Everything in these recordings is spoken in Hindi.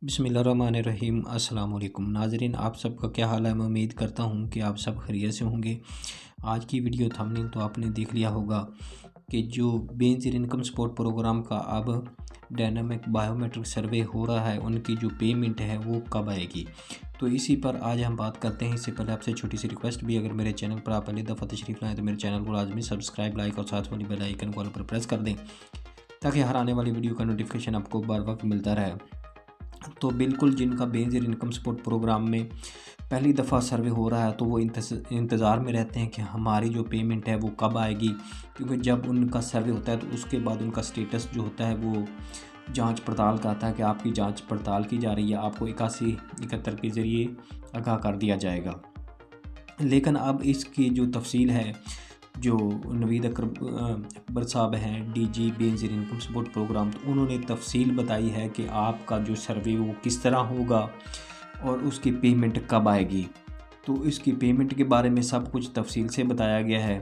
बिस्मिल्लाहिर्रहमानिर्रहीम। अस्सलाम वालेकुम नाज़रीन, आप सबका क्या हाल है। मैं उम्मीद करता हूँ कि आप सब खैरियत से होंगे। आज की वीडियो थंबनेल तो आपने देख लिया होगा कि जो बेनज़ीर इनकम सपोर्ट प्रोग्राम का अब डायनामिक बायोमेट्रिक सर्वे हो रहा है, उनकी जो पेमेंट है वो कब आएगी, तो इसी पर आज हम बात करते हैं। इससे पहले आपसे छोटी सी रिक्वेस्ट भी, अगर मेरे चैनल पर आप पहली दफ़ा तशरीफ़ लाएँ तो मेरे चैनल को लाजमी सब्सक्राइब, लाइक और साथ वाली बेल आइकन को ऑल पर प्रेस कर दें, ताकि हर आने वाली वीडियो का नोटिफिकेशन आपको बर वक्त मिलता रहे। तो बिल्कुल जिनका बेनज़ीर इनकम सपोर्ट प्रोग्राम में पहली दफ़ा सर्वे हो रहा है, तो वो इंतज़ार में रहते हैं कि हमारी जो पेमेंट है वो कब आएगी, क्योंकि जब उनका सर्वे होता है तो उसके बाद उनका स्टेटस जो होता है वो जांच पड़ताल का आता है कि आपकी जांच पड़ताल की जा रही है, आपको 8171 के ज़रिए आगाह कर दिया जाएगा। लेकिन अब इसकी जो तफसील है, जो नवीद अकबर साहब हैं, DG Benazir income support programme, तो उन्होंने तफसील बताई है कि आपका जो सर्वे वो किस तरह होगा और उसकी पेमेंट कब आएगी। तो इसकी पेमेंट के बारे में सब कुछ तफसील से बताया गया है।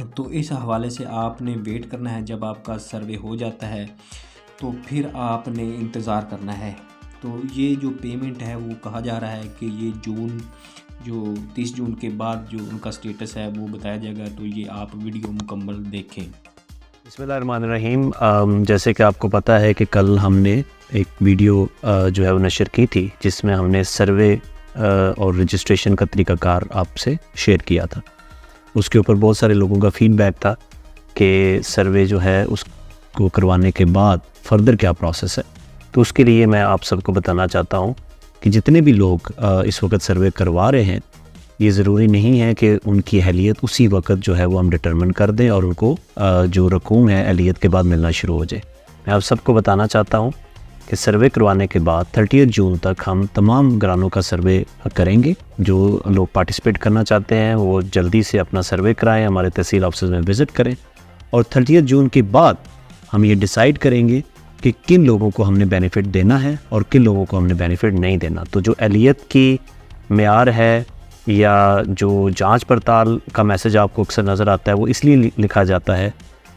तो इस हवाले से आपने वेट करना है, जब आपका सर्वे हो जाता है तो फिर आपने इंतज़ार करना है। तो ये जो पेमेंट है वो कहा जा रहा है कि ये जो 30 जून के बाद जो उनका स्टेटस है वो बताया जाएगा। तो ये आप वीडियो मुकम्मल देखें। बिस्मिल्लाहिर्रहमानिर्रहीम। जैसे कि आपको पता है कि कल हमने एक वीडियो जो है वो नशर की थी, जिसमें हमने सर्वे और रजिस्ट्रेशन का तरीक़ाकार आपसे शेयर किया था। उसके ऊपर बहुत सारे लोगों का फ़ीडबैक था कि सर्वे जो है उसको करवाने के बाद फ़र्दर क्या प्रोसेस है। तो उसके लिए मैं आप सबको बताना चाहता हूँ कि जितने भी लोग इस वक्त सर्वे करवा रहे हैं, ये ज़रूरी नहीं है कि उनकी अहलियत उसी वक्त जो है वो हम डिटरमिन कर दें और उनको जो रकूम है अहलियत के बाद मिलना शुरू हो जाए। मैं आप सबको बताना चाहता हूँ कि सर्वे करवाने के बाद 30 जून तक हम तमाम घरानों का सर्वे करेंगे। जो लोग पार्टिसिपेट करना चाहते हैं वो जल्दी से अपना सर्वे कराएँ, हमारे तहसील ऑफिस में विज़िट करें, और 30 जून के बाद हम ये डिसाइड करेंगे कि किन लोगों को हमने बेनिफिट देना है और किन लोगों को हमने बेनिफिट नहीं देना। तो जो अहलियत की मेयार है या जो जांच पड़ताल का मैसेज आपको अक्सर नज़र आता है, वो इसलिए लिखा जाता है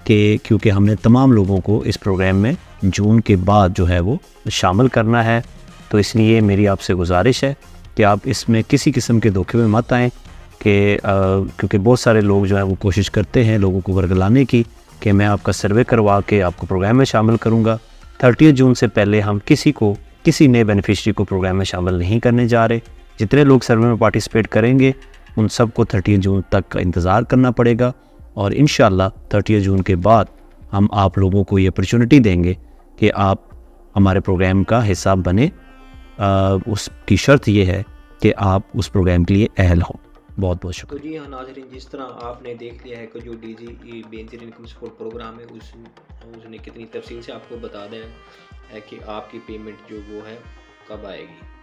कि क्योंकि हमने तमाम लोगों को इस प्रोग्राम में जून के बाद जो है वो शामिल करना है। तो इसलिए मेरी आपसे गुजारिश है कि आप इसमें किसी किस्म के धोखे में मत आएँ, कि क्योंकि बहुत सारे लोग जो है वो कोशिश करते हैं लोगों को वर्गलाने की कि मैं आपका सर्वे करवा के आपको प्रोग्राम में शामिल करूँगा। 30 जून से पहले हम किसी नए बेनिफिशरी को प्रोग्राम में शामिल नहीं करने जा रहे। जितने लोग सर्वे में पार्टिसिपेट करेंगे उन सबको 30 जून तक का इंतज़ार करना पड़ेगा, और इंशाअल्लाह 30 जून के बाद हम आप लोगों को ये अपॉर्चुनिटी देंगे कि आप हमारे प्रोग्राम का हिस्सा बने। उसकी शर्त ये है कि आप उस प्रोग्राम के लिए अहल हों। बहुत बहुत शुक्रिया। तो जी हाँ नाज़रीन, जिस तरह आपने देख लिया है कि जो DG Benazir income support programme है उसने कितनी तफसील से आपको बता दिया है कि आपकी पेमेंट जो वो है कब आएगी।